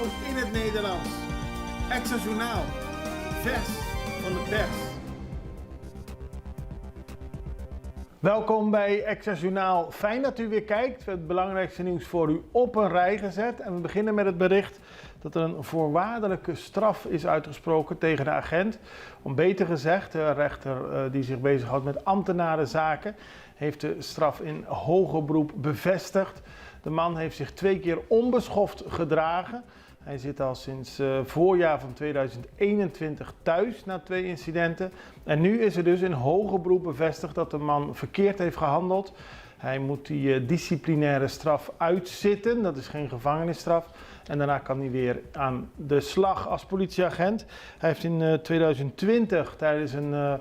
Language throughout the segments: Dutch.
In het Nederlands. Extra Journaal. Vers van de pers. Welkom bij Extra Journaal. Fijn dat u weer kijkt. We hebben het belangrijkste nieuws voor u op een rij gezet. En we beginnen met het bericht dat er een voorwaardelijke straf is uitgesproken tegen de agent. Om beter gezegd, de rechter die zich bezighoudt met ambtenarenzaken heeft de straf in hoger beroep bevestigd. De man heeft zich 2 keer onbeschoft gedragen. Hij zit al sinds voorjaar van 2021 thuis na 2 incidenten. En nu is er dus in hoger beroep bevestigd dat de man verkeerd heeft gehandeld. Hij moet die disciplinaire straf uitzitten, dat is geen gevangenisstraf. En daarna kan hij weer aan de slag als politieagent. Hij heeft in 2020 tijdens een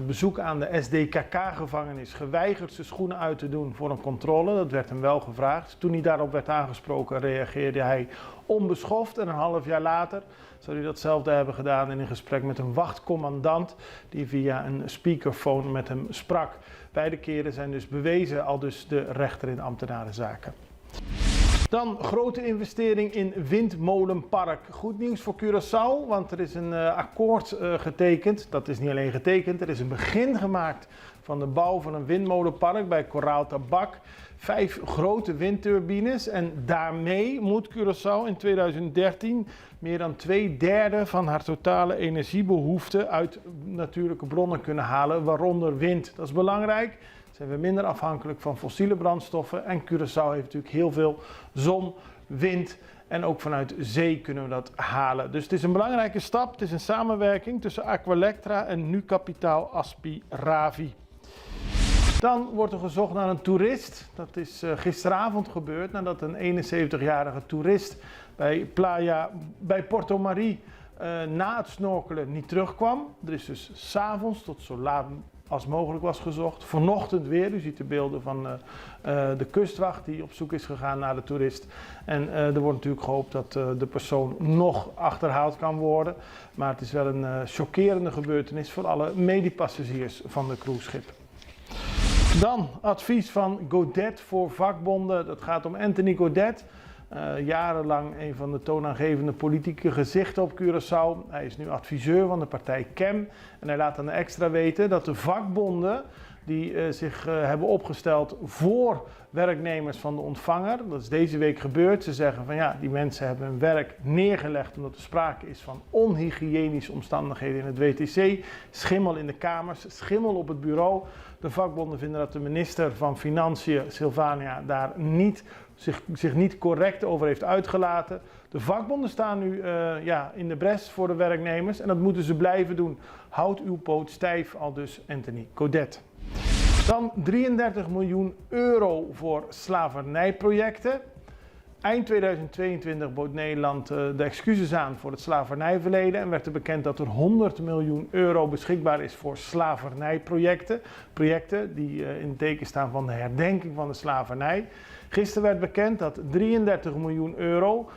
bezoek aan de SDKK-gevangenis geweigerd zijn schoenen uit te doen voor een controle. Dat werd hem wel gevraagd. Toen hij daarop werd aangesproken reageerde hij onbeschoft. En een half jaar later zou hij datzelfde hebben gedaan in een gesprek met een wachtcommandant die via een speakerphone met hem sprak. Beide keren zijn dus bewezen, al dus de rechter in ambtenarenzaken. Dan grote investering in windmolenpark. Goed nieuws voor Curaçao, want er is een akkoord getekend. Dat is niet alleen getekend, er is een begin gemaakt van de bouw van een windmolenpark bij Coraal Tabak. 5 grote windturbines en daarmee moet Curaçao in 2013 meer dan 2/3 van haar totale energiebehoefte uit natuurlijke bronnen kunnen halen, waaronder wind. Dat is belangrijk. Zijn we minder afhankelijk van fossiele brandstoffen en Curaçao heeft natuurlijk heel veel zon, wind en ook vanuit zee kunnen we dat halen. Dus het is een belangrijke stap. Het is een samenwerking tussen Aqualectra en Nu Kapitaal Aspiravi. Dan wordt er gezocht naar een toerist. Dat is gisteravond gebeurd nadat een 71-jarige toerist bij Porto Marie na het snorkelen niet terugkwam. Er is dus 's avonds tot zo laat als mogelijk was gezocht. Vanochtend weer, u ziet de beelden van de kustwacht die op zoek is gegaan naar de toerist. En er wordt natuurlijk gehoopt dat de persoon nog achterhaald kan worden. Maar het is wel een chockerende gebeurtenis voor alle medepassagiers van de cruiseschip. Dan advies van Godet voor vakbonden. Dat gaat om Anthony Godet. Jarenlang een van de toonaangevende politieke gezichten op Curaçao. Hij is nu adviseur van de partij CEM. En hij laat aan de Extra weten dat de vakbonden die zich hebben opgesteld voor werknemers van de ontvanger. Dat is deze week gebeurd. Ze zeggen van ja, die mensen hebben hun werk neergelegd omdat er sprake is van onhygiënische omstandigheden in het WTC. Schimmel in de kamers, schimmel op het bureau. De vakbonden vinden dat de minister van Financiën, Sylvania, daar zich niet correct over heeft uitgelaten. De vakbonden staan nu in de bres voor de werknemers en dat moeten ze blijven doen. Houd uw poot stijf, aldus Anthony Godet. Dan 33 miljoen euro voor slavernijprojecten. Eind 2022 bood Nederland de excuses aan voor het slavernijverleden en werd er bekend dat er 100 miljoen euro beschikbaar is voor slavernijprojecten. Projecten die in het teken staan van de herdenking van de slavernij. Gisteren werd bekend dat 33 miljoen euro,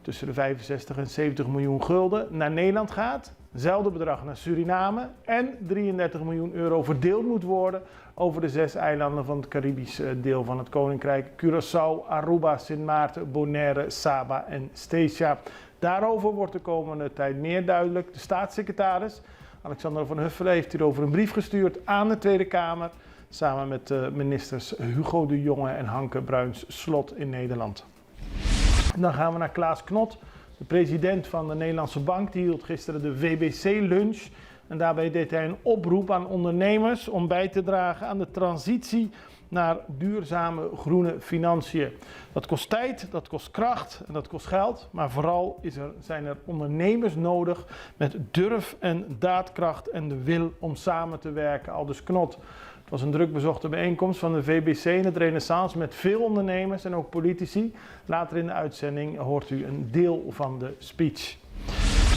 tussen de 65 en 70 miljoen gulden, naar Nederland gaat. Hetzelfde bedrag naar Suriname en 33 miljoen euro verdeeld moet worden over de 6 eilanden van het Caribische deel van het Koninkrijk. Curaçao, Aruba, Sint Maarten, Bonaire, Saba en Statia. Daarover wordt de komende tijd meer duidelijk. De staatssecretaris Alexander van Huffelen heeft hierover een brief gestuurd aan de Tweede Kamer. Samen met ministers Hugo de Jonge en Hanke Bruins-Slot in Nederland. En dan gaan we naar Klaas Knot. De president van de Nederlandse Bank die hield gisteren de VBC-lunch. En daarbij deed hij een oproep aan ondernemers om bij te dragen aan de transitie naar duurzame groene financiën. Dat kost tijd, dat kost kracht en dat kost geld. Maar vooral zijn er ondernemers nodig met durf en daadkracht en de wil om samen te werken. Aldus Knot. Het was een druk bezochte bijeenkomst van de VBC in het Renaissance met veel ondernemers en ook politici. Later in de uitzending hoort u een deel van de speech.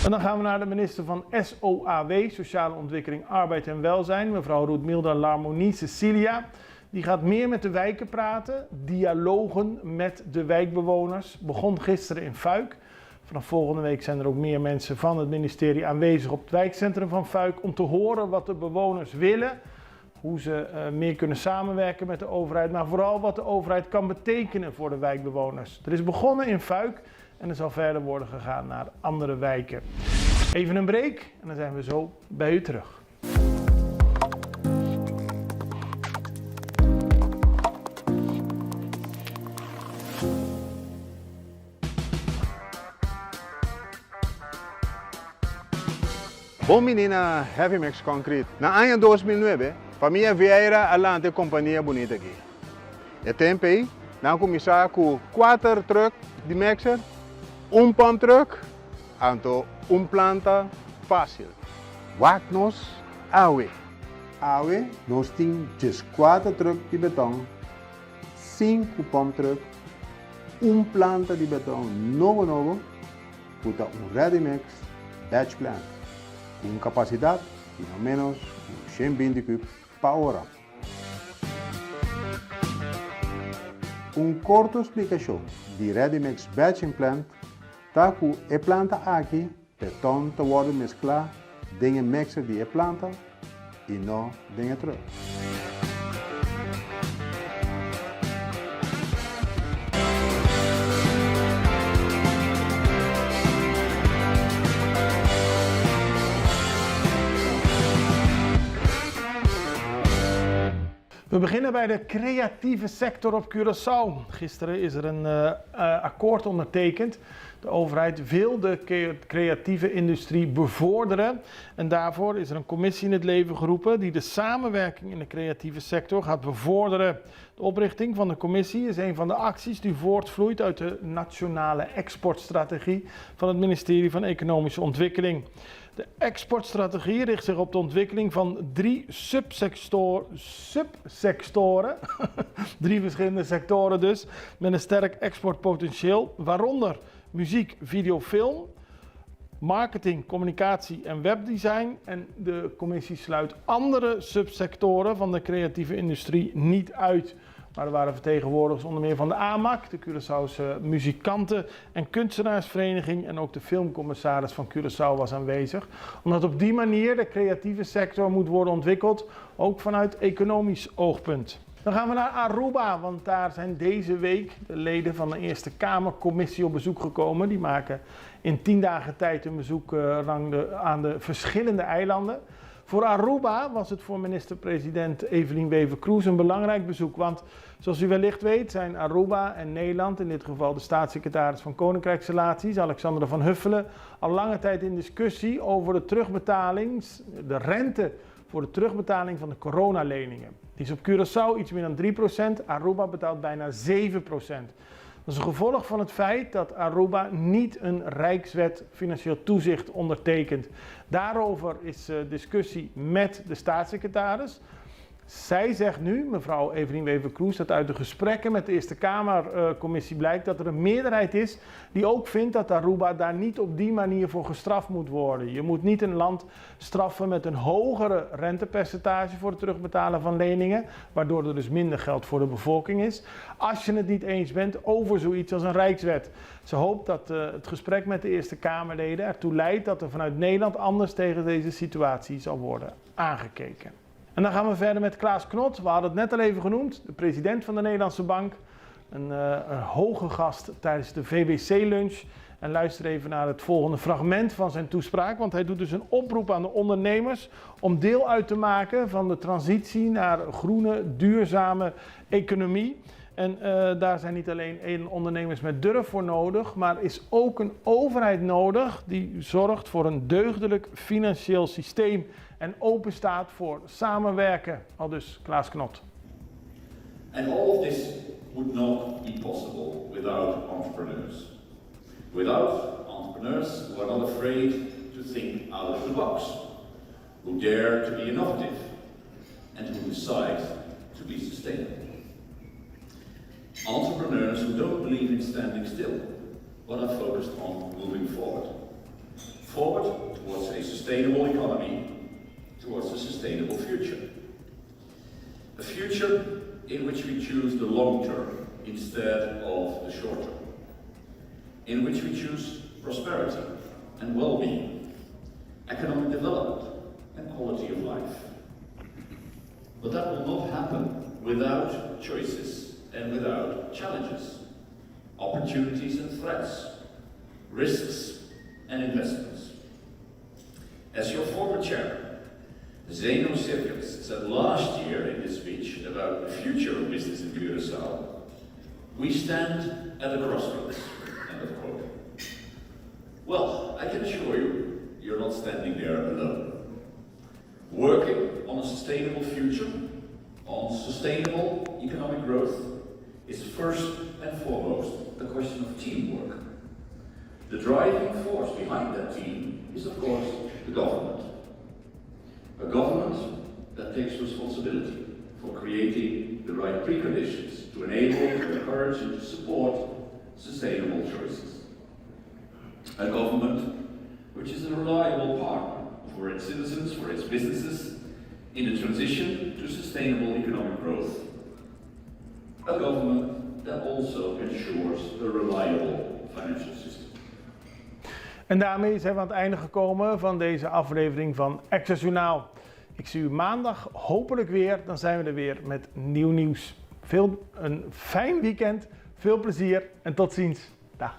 En dan gaan we naar de minister van SOAW, Sociale Ontwikkeling, Arbeid en Welzijn, mevrouw Roetmilda Larmonie Cecilia. Die gaat meer met de wijken praten, dialogen met de wijkbewoners. Begon gisteren in Fuik. Vanaf volgende week zijn er ook meer mensen van het ministerie aanwezig op het wijkcentrum van Fuik om te horen wat de bewoners willen. Hoe ze meer kunnen samenwerken met de overheid, maar vooral wat de overheid kan betekenen voor de wijkbewoners. Er is begonnen in Fuik en er zal verder worden gegaan naar andere wijken. Even een break en dan zijn we zo bij u terug. Bom menina Heavy Max Concrete. Na ano 2009, família Vieira alante companhia bonita aqui. E tempo aí, nós começamos com 4 trucks de mixer, pump truck, então planta fácil. Wat nós awe. Awe, nós temos 4 trucks de beton, 5 pump truck, planta de beton novo, puta ready mix batch plant. Com capacidade de no menos 120 cubos por hora. Corta explicação de Ready Mix Batching Plant está com a planta aqui, beton te worden mesclado, dingen mixer die planta e não dingen terug. We beginnen bij de creatieve sector op Curaçao. Gisteren is er een akkoord ondertekend. De overheid wil de creatieve industrie bevorderen. En daarvoor is er een commissie in het leven geroepen die de samenwerking in de creatieve sector gaat bevorderen. De oprichting van de commissie is een van de acties die voortvloeit uit de nationale exportstrategie van het ministerie van Economische Ontwikkeling. De exportstrategie richt zich op de ontwikkeling van 3 subsectoren, 3 verschillende sectoren dus, met een sterk exportpotentieel, waaronder muziek, video, film, marketing, communicatie en webdesign. En de commissie sluit andere subsectoren van de creatieve industrie niet uit. Maar er waren vertegenwoordigers onder meer van de AMAC, de Curaçaose muzikanten- en kunstenaarsvereniging en ook de filmcommissaris van Curaçao was aanwezig. Omdat op die manier de creatieve sector moet worden ontwikkeld, ook vanuit economisch oogpunt. Dan gaan we naar Aruba, want daar zijn deze week de leden van de Eerste Kamercommissie op bezoek gekomen. Die maken in 10 dagen tijd een bezoek aan de verschillende eilanden. Voor Aruba was het voor minister-president Evelien Wever-Kroes een belangrijk bezoek, want zoals u wellicht weet zijn Aruba en Nederland, in dit geval de staatssecretaris van Koninkrijksrelaties, Alexandra van Huffelen, al lange tijd in discussie over de rente voor de terugbetaling van de coronaleningen. Die is op Curaçao iets meer dan 3%, Aruba betaalt bijna 7%. Dat is een gevolg van het feit dat Aruba niet een Rijkswet financieel toezicht ondertekent. Daarover is discussie met de staatssecretaris. Zij zegt nu, mevrouw Evelien Wever-Kroes, dat uit de gesprekken met de Eerste Kamercommissie blijkt dat er een meerderheid is die ook vindt dat Aruba daar niet op die manier voor gestraft moet worden. Je moet niet een land straffen met een hogere rentepercentage voor het terugbetalen van leningen, waardoor er dus minder geld voor de bevolking is, als je het niet eens bent over zoiets als een Rijkswet. Ze hoopt dat het gesprek met de Eerste Kamerleden ertoe leidt dat er vanuit Nederland anders tegen deze situatie zal worden aangekeken. En dan gaan we verder met Klaas Knot. We hadden het net al even genoemd, de president van de Nederlandse Bank. Een hoge gast tijdens de VWC-lunch. En luister even naar het volgende fragment van zijn toespraak. Want hij doet dus een oproep aan de ondernemers om deel uit te maken van de transitie naar een groene, duurzame economie. En daar zijn niet alleen ondernemers met durf voor nodig, maar is ook een overheid nodig die zorgt voor een deugdelijk financieel systeem en open staat voor samenwerken. Aldus Klaas Knot. And all of this would not be possible without entrepreneurs. Without entrepreneurs who are not afraid to think out of the box, who dare to be innovative, and who decide to be sustainable. Entrepreneurs who don't believe in standing still, but are focused on moving forward. Forward towards a sustainable economy, towards a sustainable future. A future in which we choose the long term instead of the short term. In which we choose prosperity and well-being, economic development and quality of life. But that will not happen without choices and without challenges, opportunities and threats, risks and investments. As your former chairman, Zeno Sivkins, said last year in his speech about the future of business in Curaçao, we stand at a crossroads, end of quote. Well, I can assure you, you're not standing there alone. Working on a sustainable future, on sustainable economic growth, is first and foremost a question of teamwork. The driving force behind that team is, of course, the government. A government that takes responsibility for creating the right preconditions to enable, to encourage and to support sustainable choices. A government which is a reliable partner for its citizens, for its businesses, in the transition to sustainable economic growth. A government that also ensures a reliable financial system. En daarmee zijn we aan het einde gekomen van deze aflevering van Access Journaal. Ik zie u maandag hopelijk weer, dan zijn we er weer met nieuw nieuws. Een fijn weekend, veel plezier en tot ziens. Dag.